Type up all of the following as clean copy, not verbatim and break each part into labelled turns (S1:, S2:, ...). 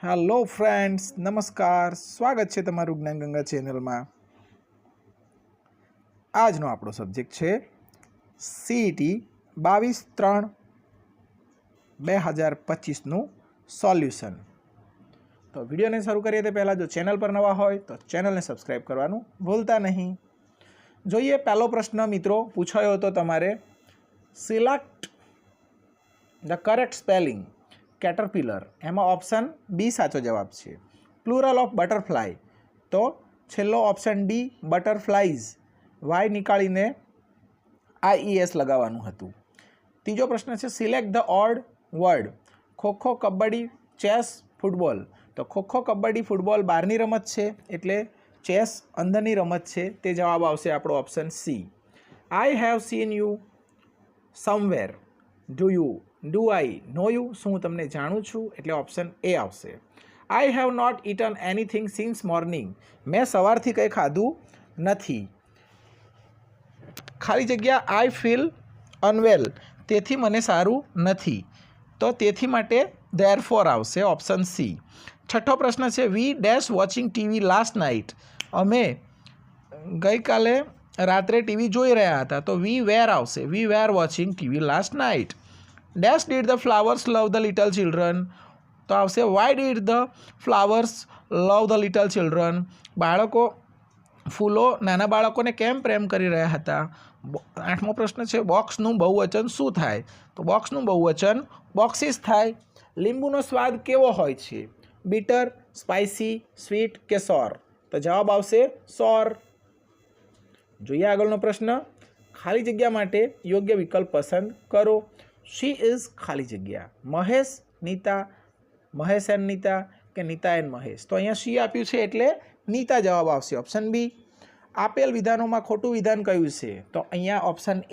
S1: Hello friends, નમસ્કાર. સ્વાગત છે તમારું જ્ઞાનગંગા ચેનલમાં. આજનો આપણો સબ્જેક્ટ છે સીઈટી 22/3/2025નું સોલ્યુશન. તો વિડીયોને શરૂ કરીએ તે પહેલાં જો ચેનલ પર નવા હોય તો ચેનલને સબસ્ક્રાઈબ કરવાનું ભૂલતા નહીં. જોઈએ પહેલો પ્રશ્ન મિત્રો પૂછાયો હતો તમારે, select the correct spelling caterpillar. એમાં ઓપ્શન બી સાચો જવાબ છે. પ્લુરલ ઓફ બટરફ્લાય તો છેલ્લો ઓપ્શન ડી બટરફ્લાઇઝ, વાય નીકાળીને IES લગાવવાનું હતું. ત્રીજો પ્રશ્ન છે select the odd word khokho, kabaddi, chess, football. તો ખોખો, કબડ્ડી, ફૂટબોલ બહારની રમત છે એટલે ચેસ અંદરની રમત છે, તે જવાબ આવશે આપણો option C. I have seen you somewhere, do I know you, શું હું તમને જાણું છું, એટલે ઓપ્શન એ આવશે. I have not eaten anything since morning, મેં સવારથી કંઈ ખાધું નથી. ખાલી જગ્યા આઈ ફીલ અનવેલ, તેથી મને સારું નથી, તો તેથી માટે ધેરફોર આવશે ઓપ્શન સી. છઠ્ઠો પ્રશ્ન છે we dash watching TV last night, અમે ગઈકાલે રાત્રે ટીવી જોઈ રહ્યા હતા, તો વી વેર આવશે. We were watching TV last night. Dash did the flowers love the little children, તો આવશે why did the flowers love the little children, બાળકો ફૂલો નાના બાળકોને કેમ પ્રેમ કરી રહ્યા હતા. આઠમો પ્રશ્ન છે બોક્સનું બહુવચન શું થાય, તો બોક્સનું બહુવચન બોક્સીસ થાય. લીંબુનો સ્વાદ કેવો હોય છે, બીટર, સ્પાઇસી, સ્વીટ કે સોર, તો જવાબ આવશે સોર. જોઈએ આગળનો પ્રશ્ન, ખાલી જગ્યા માટે યોગ્ય વિકલ્પ પસંદ કરો. શી ઇઝ ખાલી જગ્યા મહેશ, નીતા, મહેશ એન્ડ નીતા કે નીતા એન્ડ મહેશ, તો અહીંયા શી આપ્યું છે એટલે નીતા જવાબ આવશે ઓપ્શન બી. આપેલ વિધાનોમાં ખોટું વિધાન કયું છે, તો અહીંયા ઓપ્શન એ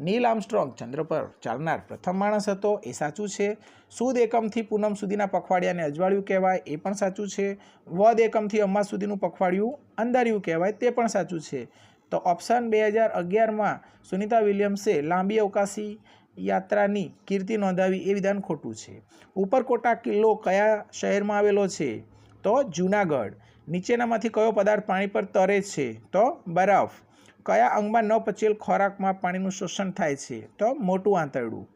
S1: નીલ આર્મસ્ટ્રોંગ ચંદ્ર પર ચાલનાર પ્રથમ માણસ હતો, એ સાચું છે. સુદ એકમથી પૂનમ સુધીના પખવાડિયાને અજવાળિયું કહેવાય, એ પણ સાચું છે. વદ એકમથી અમાસ સુધીનું પખવાડિયું અંધારિયું કહેવાય, તે પણ સાચું છે. તો ઓપ્શન 2011માં સુનિતા વિલિયમ્સે લાંબી અવકાશી યાત્રાની કીર્તિ નોંધાવી, એ વિધાન ખોટું છે. ઉપરકોટા કિલ્લો કયા શહેરમાં આવેલો છે, તો જૂનાગઢ. નીચેનામાંથી કયો પદાર્થ પાણી પર તરે છે, તો બરફ. કયા અંગમાં ન પચેલ ખોરાકમાં પાણીનું શોષણ થાય છે, તો મોટું આંતરડું.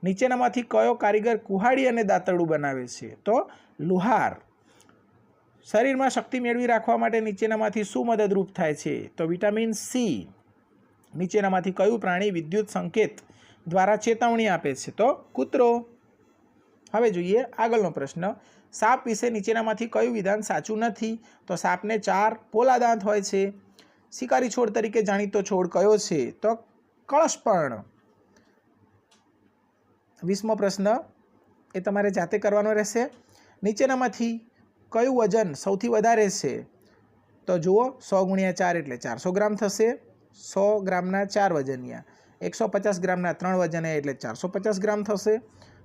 S1: નીચેનામાંથી કયો કારીગર કુહાડી અને દાંતરડું બનાવે છે, તો લુહાર. શરીરમાં શક્તિ મેળવી રાખવા માટે નીચેનામાંથી શું મદદરૂપ થાય છે, તો વિટામિન સી. નીચેનામાંથી કયું પ્રાણી વિદ્યુત સંકેત દ્વારા ચેતવણી આપે છે, તો કૂતરો. હવે જોઈએ આગળનો પ્રશ્ન, સાપ વિશે નીચેનામાંથી કયું વિધાન સાચું નથી, તો સાપને 4 પોલા દાંત હોય છે. શિકારી છોડ તરીકે જાણીતો છોડ કયો છે, તો કળશપર્ણ. 20મો પ્રશ્ન એ તમારે જાતે કરવાનો રહેશે. નીચેનામાંથી કયું વજન સૌથી વધારે છે, તો જુઓ 100 × 4 એટલે 400 ગ્રામ થશે. 100 ગ્રામના 4 વજનિયા, 150 ગ્રામના 3 વજનિયા એટલે 450 ગ્રામ થશે.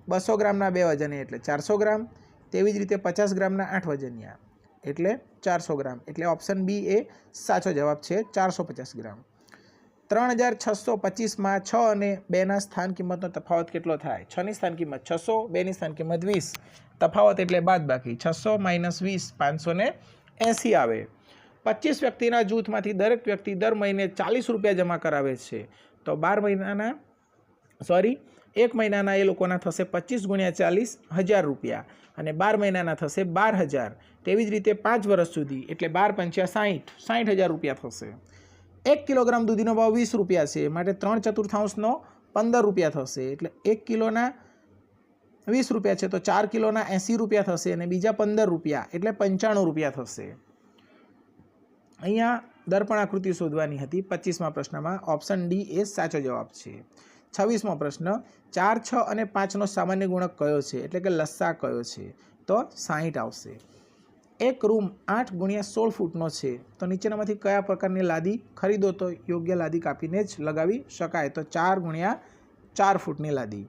S1: 200 ગ્રામના 2 વજનિયા એટલે 400 ગ્રામ. તેવી જ રીતે 50 ગ્રામના 8 વજનિયા એટલે 400 ગ્રામ, એટલે ઓપ્શન બી એ સાચો જવાબ છે 450 ગ્રામ. 3625માં 6 અને 2ના સ્થાન કિંમતનો તફાવત કેટલો થાય. 6ની સ્થાન કિંમત 600, 2ની સ્થાન કિંમત 20, તફાવત એટલે બાદબાકી. 600 - 20 580 આવે. 25 વ્યક્તિના જૂથમાંથી દરેક વ્યક્તિ દર મહિને 40 રૂપિયા જમા કરાવે છે, તો 1 મહિનાના એ લોકોના થશે 25 × 40 1000 રૂપિયા, અને 12 મહિનાના થશે 12000. તેવી જ રીતે 5 વર્ષ સુધી એટલે 12 × 5 = 60,000 રૂપિયા થશે. 1 કિલોગ્રામ દૂધીનો ભાવ 20 રૂપિયા છે, માટે 3/4 15 રૂપિયા થશે, એટલે 1 કિલોના 20 રૂપિયા છે, તો 4 કિલોના 80 રૂપિયા થશે, અને બીજા 15 રૂપિયા એટલે 95 રૂપિયા થશે. અહીંયા દર્પણ આકૃતિ શોધવાની હતી 25મા પ્રશ્નમાં, ઓપ્શન ડી એ સાચો જવાબ છે. 26મો પ્રશ્ન, 4, 6 અને 5નો સામાન્ય ગુણક કયો છે, એટલે કે લસા કયો છે, તો 60 આવશે. એક રૂમ 8 × 16 ફૂટનો છે, તો નીચેનામાંથી કયા પ્રકારની લાદી ખરીદો તો યોગ્ય લાદી કાપીને જ લગાવી શકાય, તો 4 × 4 ફૂટની લાદી.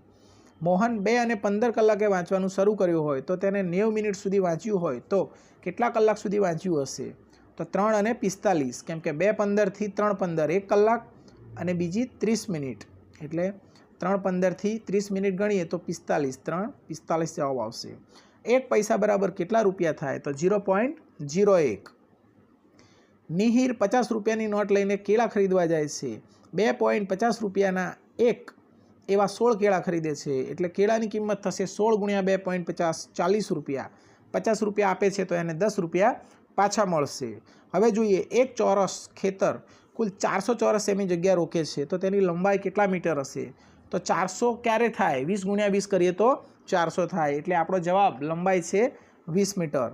S1: મોહન 2 અને 15 કલાકે વાંચવાનું શરૂ કર્યું હોય, તો તેને 90 મિનિટ સુધી વાંચ્યું હોય, તો કેટલા કલાક સુધી વાંચ્યું હશે, તો 3 અને 45, કેમ કે 2:15 થી 3:15 1 કલાક, અને બીજી 30 મિનિટ, એટલે 3:15 થી 30 મિનિટ ગણીએ તો 45, 3 45 જવાબ આવશે. 1 પૈસા બરાબર કેટલા રૂપિયા થાય? તો 0.01. નિહિર 50 રૂપિયાની નોટ લઈને કેળા ખરીદવા જાય છે. 2.50 રૂપિયાના એક એવા 16 કેળા ખરીદે છે. એટલે કેળાની કિંમત થશે 16 ગુણ્યા 2.50 40 રૂપિયા. 50 રૂપિયા આપે છે તો એને 10 રૂપિયા પાછા મળશે. હવે જોઈએ, એક ચોરસ ખેતર કુલ 400 ચોરસ સેમી જગ્યા રોકે છે તો તેની લંબાઈ કેટલા મીટર હશે? તો 400 ક્યારે થાય? 20 ગુણ્યા 20 કરીએ તો 400 થાય. એટલે આપણો જવાબ લંબાઈ છે 20 મીટર.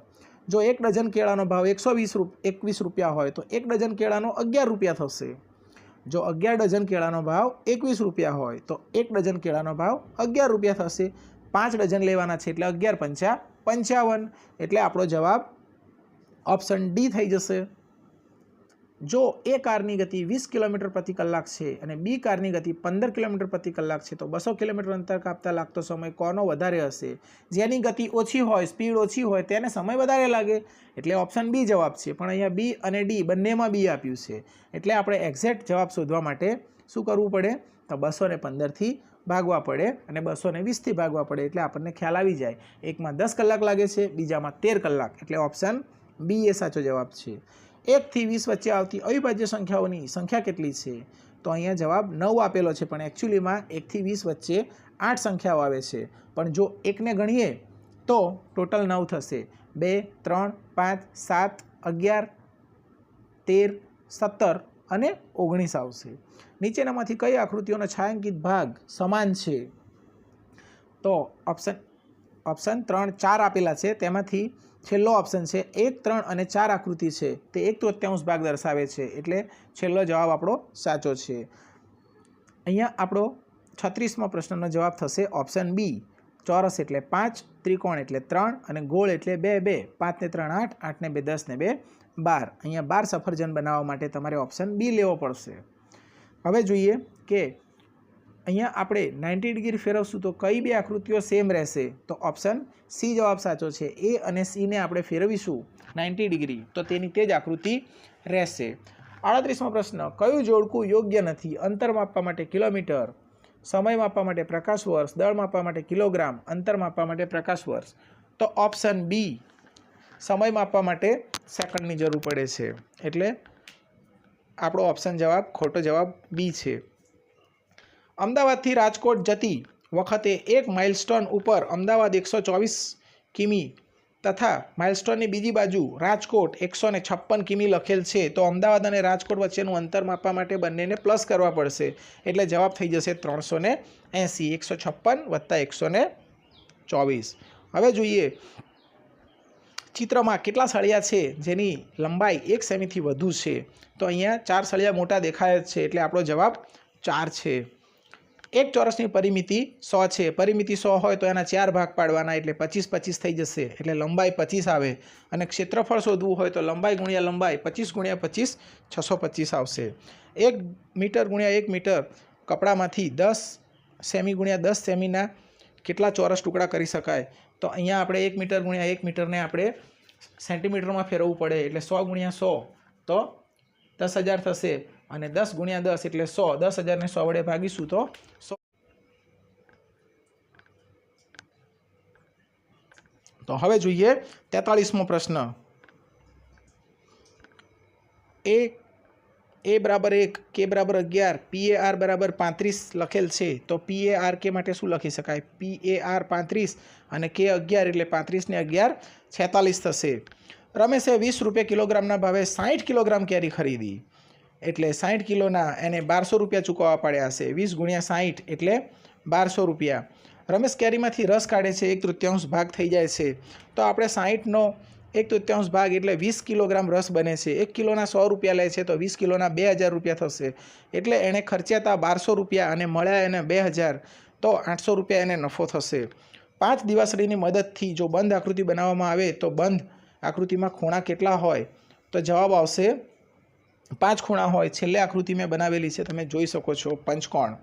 S1: જો 1 ડઝન કેળાનો ભાવ 121 રૂપિયા હોય તો 1 ડઝન કેળાનો 11 રૂપિયા થશે. જો 11 ડઝન કેળાનો ભાવ 21 રૂપિયા હોય તો 1 ડઝન કેળાનો ભાવ 11 રૂપિયા થશે. 5 ડઝન લેવાના છે એટલે 11 પંચા 55. એટલે આપણો જવાબ ઓપ્શન ડી થઈ જશે. જો એ કારની ગતિ 20 કિલોમીટર પ્રતિ કલાક છે અને બી કારની ગતિ 15 કિલોમીટર પ્રતિ કલાક છે તો 200 કિલોમીટર અંતર કાપતા લાગતો સમય કોનો વધારે હશે? જેની ગતિ ઓછી હોય, સ્પીડ ઓછી હોય તેને સમય વધારે લાગે. એટલે ઓપ્શન બી જવાબ છે. પણ અહીંયા બી અને ડી બંનેમાં બી આપ્યું છે. એટલે આપણે એક્ઝેક્ટ જવાબ શોધવા માટે શું કરવું પડે? તો 215થી ભાગવા પડે અને 220થી ભાગવા પડે. એટલે આપણને ખ્યાલ આવી જાય. એકમાં 10 કલાક લાગે છે, બીજામાં 13 કલાક. એટલે ઓપ્શન બી એ સાચો જવાબ છે. 1 થી 20 વચ્ચે આવતી અવિભાજ્ય સંખ્યાઓની સંખ્યા કેટલી છે? તો અહીંયા જવાબ 9 આપેલો છે, પણ એકચ્યુઅલીમાં 1 થી 20 વચ્ચે 8 સંખ્યાઓ આવે છે. પણ જો એકને ગણીએ તો ટોટલ 9 થશે. 2, 3, 5, 7, 11, 13, 17 અને 19 આવશે. નીચેનામાંથી કઈ આકૃતિઓનો છાંયાંકિત ભાગ સમાન છે? તો ઓપ્શન 3, 4 આપેલા છે. તેમાંથી છેલ્લો ઓપ્શન છે 1, 3 અને 4 આકૃતિ છે તે 1/3 ભાગ દર્શાવે છે. એટલે છેલ્લો જવાબ આપણો સાચો છે. અહીંયા આપણો 36મો પ્રશ્નનો જવાબ થશે ઓપ્શન બી. ચોરસ એટલે 5, ત્રિકોણ એટલે 3 અને ગોળ એટલે 2, 5 ને 3 8, 8 ને 2 10 ને 2 12. અહીંયા 12 સફરજન બનાવવા માટે તમારે ઓપ્શન બી લેવો પડશે. હવે જોઈએ કે અહીંયા આપણે 90 ડિગ્રી ફેરવશું તો કઈ બે આકૃતિઓ સેમ રહેશે? તો ઓપ્શન સી જવાબ સાચો છે. એ અને સીને આપણે ફેરવીશું 90 ડિગ્રી તો તેની તે જ આકૃતિ રહેશે. 38મો પ્રશ્ન, કયું જોડકું યોગ્ય નથી? અંતર માપવા માટે કિલોમીટર, સમય માપવા માટે પ્રકાશ વર્ષ, દળ માપવા માટે કિલોગ્રામ, અંતર માપવા માટે પ્રકાશ વર્ષ. તો ઓપ્શન બી, સમય માપવા માટે સેકન્ડની જરૂર પડે છે. એટલે આપણો ઓપ્શન જવાબ ખોટો જવાબ બી છે. અમદાવાદથી રાજકોટ જતી વખતે એક માઇલસ્ટોન ઉપર અમદાવાદ 124 કિમી તથા માઇલસ્ટોનની બીજી બાજુ રાજકોટ 156 કિમી લખેલ છે તો અમદાવાદ અને રાજકોટ વચ્ચેનું અંતર માપવા માટે બંનેને પ્લસ કરવા પડશે. એટલે જવાબ થઈ જશે 380. 156 વત્તા 124. હવે જોઈએ ચિત્રમાં કેટલા સળિયા છે જેની લંબાઈ 1 સેમીથી વધુ છે? તો અહીંયા 4 સળિયા મોટા દેખાય જ છે. એટલે આપણો જવાબ 4 છે. એક ચોરસની પરિમિતિ 100 છે. પરિમિતિ 100 હોય તો એના 4 ભાગ પાડવાના એટલે 25 25 થઈ જશે. એટલે લંબાઈ 25 આવે. અને ક્ષેત્રફળ શોધવું હોય તો લંબાઈ ગુણ્યા લંબાઈ 25 ગુણ્યા 25 625 આવશે. 1 મીટર ગુણ્યા 1 મીટર કપડામાંથી 10 સેમી ગુણ્યા 10 સેમીના કેટલા ચોરસ ટુકડા કરી શકાય? તો અહીંયા આપણે 1 મીટર ગુણ્યા 1 મીટરને આપણે સેન્ટીમીટરમાં ફેરવવું પડે. એટલે 100 ગુણ્યા 100 તો 10,000 થશે. અને 10 ગુણ્યા 10 એટલે 100. 10,000ને 100 વડે ભાગીશું તો 100. તો હવે જોઈએ 43મો પ્રશ્ન. એ બરાબર 1, કે બરાબર 11, PAR બરાબર 35 લખેલ છે તો PAR કે માટે શું લખી શકાય? PAR 35 અને કે 11 એટલે 35 ને 11 46 થશે. રમેશે 20 રૂપિયા કિલોગ્રામના ભાવે 60 કિલોગ્રામ કેરી ખરીદી. એટલે 60 કિલોના એને 1200 રૂપિયા ચૂકવવા પડ્યા હશે. 20 ગુણ્યા 60 એટલે 1200 રૂપિયા. રમેશ કેરીમાંથી રસ કાઢે છે 1/3 ભાગ થઈ જાય છે તો આપણે 60નો 1/3 ભાગ એટલે 20 કિલોગ્રામ રસ બને છે. 1 કિલોના 100 રૂપિયા લે છે તો 20 કિલોના 2000 રૂપિયા થશે. એટલે એણે ખર્ચ્યા હતા 1200 રૂપિયા અને મળ્યા એને 2000 તો 800 રૂપિયા એને નફો થશે. 5 દિવાસળીની મદદથી જો બંધ આકૃતિ બનાવવામાં આવે તો બંધ આકૃતિમાં ખૂણા કેટલા હોય? તો જવાબ આવશે 5 ખૂણા હોય. છેલ્લે આકૃતિ મેં બનાવેલી છે, તમે જોઈ શકો છો, પંચકોણ.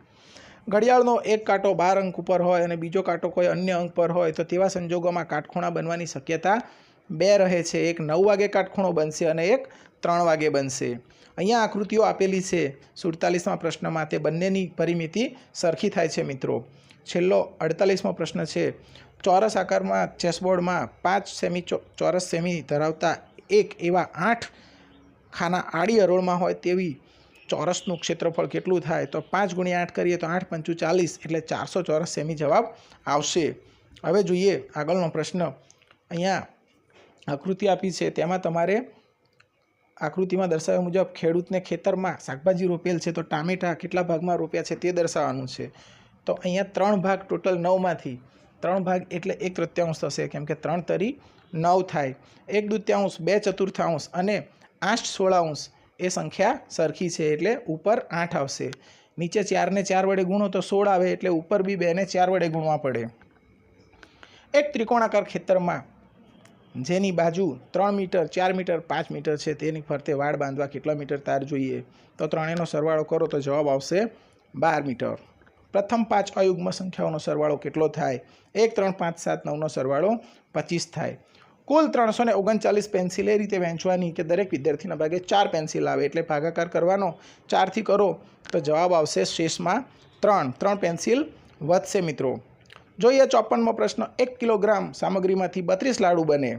S1: ઘડિયાળનો એક કાંટો 12 અંક ઉપર હોય અને બીજો કાંટો કોઈ અન્ય અંક પર હોય તો તેવા સંજોગોમાં કાટખૂણા બનવાની શક્યતા 2 રહે છે. એક 9 વાગે કાટખૂણો બનશે અને એક 3 વાગે બનશે. અહીંયા આકૃતિઓ આપેલી છે 47મા પ્રશ્નમાં, તે બંનેની પરિમિતિ સરખી થાય છે મિત્રો. છેલ્લો 48મો પ્રશ્ન છે, ચોરસ આકારમાં ચેસબોર્ડમાં 5 સેમી ચોરસ સેમી ધરાવતા એક એવા 8 ખાના આડી હરોળમાં હોય તેવી ચોરસનું ક્ષેત્રફળ કેટલું થાય? તો 5 × 8 કરીએ તો 8 × 5 = 40 એટલે 400 ચોરસ સેમી જવાબ આવશે. હવે જોઈએ આગળનો પ્રશ્ન. અહીંયા આકૃતિ આપી છે, તેમાં તમારે આકૃતિમાં દર્શાવ્યા મુજબ ખેડૂતને ખેતરમાં શાકભાજી રોપેલ છે, તો ટામેટાં કેટલા ભાગમાં રોપ્યા છે તે દર્શાવવાનું છે. તો અહીંયા 3 ભાગ ટોટલ 9માંથી 3 ભાગ એટલે 1/3 થશે, કેમ કે 3 તરી 9 થાય. 1/2, 2/4 અને 8/16 એ સંખ્યા સરખી છે એટલે ઉપર 8 આવશે. નીચે 4 ને 4 વડે ગુણો તો 16 આવે, એટલે ઉપર બી 2 ને 4 વડે ગુણવા પડે. એક ત્રિકોણાકાર ખેતરમાં જેની બાજુ 3 મીટર, 4 મીટર, 5 મીટર છે, તેની ફરતે વાડ બાંધવા કેટલા મીટર તાર જોઈએ? તો ત્રણેયનો સરવાળો કરો તો જવાબ આવશે 12 મીટર. પ્રથમ 5 અયુગ્મ સંખ્યાઓનો સરવાળો કેટલો થાય? 1, 3, 5, 7, 9નો સરવાળો 25 થાય. કુલ 339 પેન્સિલ એ રીતે વહેંચવાની કે દરેક વિદ્યાર્થીના ભાગે 4 પેન્સિલ આવે, એટલે ભાગાકાર કરવાનો. 4થી કરો તો જવાબ આવશે શેષમાં 3 પેન્સિલ વધશે મિત્રો. જોઈએ 54મો પ્રશ્ન. 1 કિલોગ્રામ સામગ્રીમાંથી 32 લાડુ બને.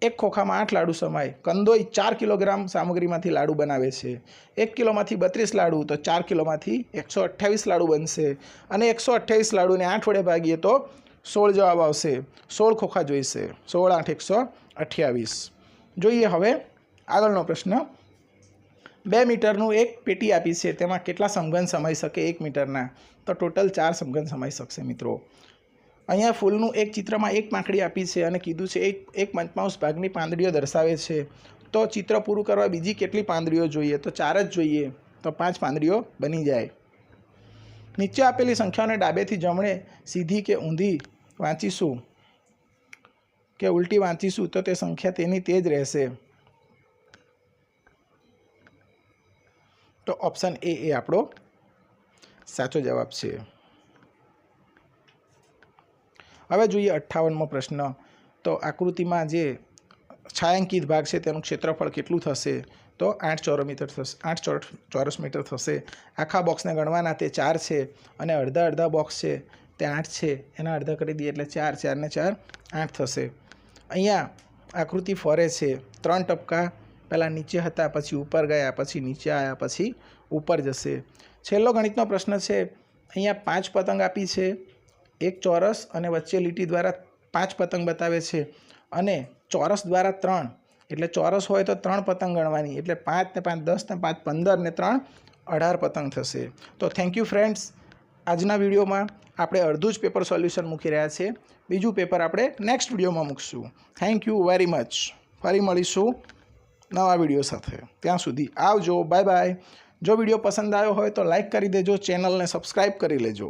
S1: એક ખોખામાં 8 લાડુ સમાય. કંદોઈ 4 કિલોગ્રામ સામગ્રીમાંથી લાડુ બનાવે છે. 1 કિલોમાંથી 32 લાડુ, તો 4 કિલોમાંથી 128 લાડુ બનશે. અને 128 લાડુને 8 વડે ભાગીએ તો 16 જવાબ આવશે. 16 ખોખા જોઈશે. 16 × 8 = 128. જોઈએ હવે આગળનો પ્રશ્ન. 2 મીટરનું એક પેટી આપી છે, તેમાં કેટલા સમઘન સમાઈ શકે 1 મીટરના? તો ટોટલ 4 સમઘન સમાઈ શકશે મિત્રો. અહીંયા ફૂલનું એક ચિત્રમાં એક પાંખડી આપી છે અને કીધું છે એક પંચમાંશ ભાગની પાંદડીઓ દર્શાવે છે. તો ચિત્ર પૂરું કરવા બીજી કેટલી પાંદડીઓ જોઈએ? તો 4 જ જોઈએ, તો 5 પાંદડીઓ બની જાય. નીચે આપેલી સંખ્યાઓને ડાબેથી જમણે સીધી કે ઊંધી વાંચીશું કે ઉલટી વાંચીશું તો તે સંખ્યા તેની તે જ રહેશે. તો ઓપ્શન એ આપણો સાચો જવાબ છે. હવે જોઈએ 58મો પ્રશ્ન. તો આકૃતિમાં જે છાयांકિત ભાગ છે તેનું ક્ષેત્રફળ કેટલું થશે? તો 8 ચોરસ મીટર થશે. આખા બોક્સને ગણવાના, તે 4 છે, અને અડધા બોક્સ છે તે 8 છે, એના અડધા કરી દઈએ એટલે 4, 4 ને 4 8 થશે. અહીંયા આકૃતિ ફરે છે. 3 ટપકા પહેલાં નીચે હતા, પછી ઉપર ગયા, પછી નીચે આવ્યા, પછી ઉપર જશે. છેલ્લો ગણિતનો પ્રશ્ન છે. અહીંયા 5 પતંગ આપી છે, એક ચોરસ અને વચ્ચે લીટી દ્વારા 5 પતંગ બતાવે છે, અને ચોરસ દ્વારા 3, એટલે ચોરસ હોય તો 3 પતંગ ગણવાની, એટલે 5 ને 5 10 ને 5 15 ને 3 18 પતંગ થશે. તો થેન્ક યુ ફ્રેન્ડ્સ. આજના વિડીયોમાં આપણે અડધું જ પેપર સોલ્યુશન મૂકી રહ્યા છે. બીજું પેપર આપણે નેક્સ્ટ વિડીયોમાં મૂકશું. Thank you very much. ફરી મળીશું નવા વિડીયો સાથે. ત્યાં સુધી આવજો. Bye bye. જો વિડીયો પસંદ આવ્યો હોય તો લાઈક કરી દેજો, ચેનલને સબસ્ક્રાઈબ કરી લેજો.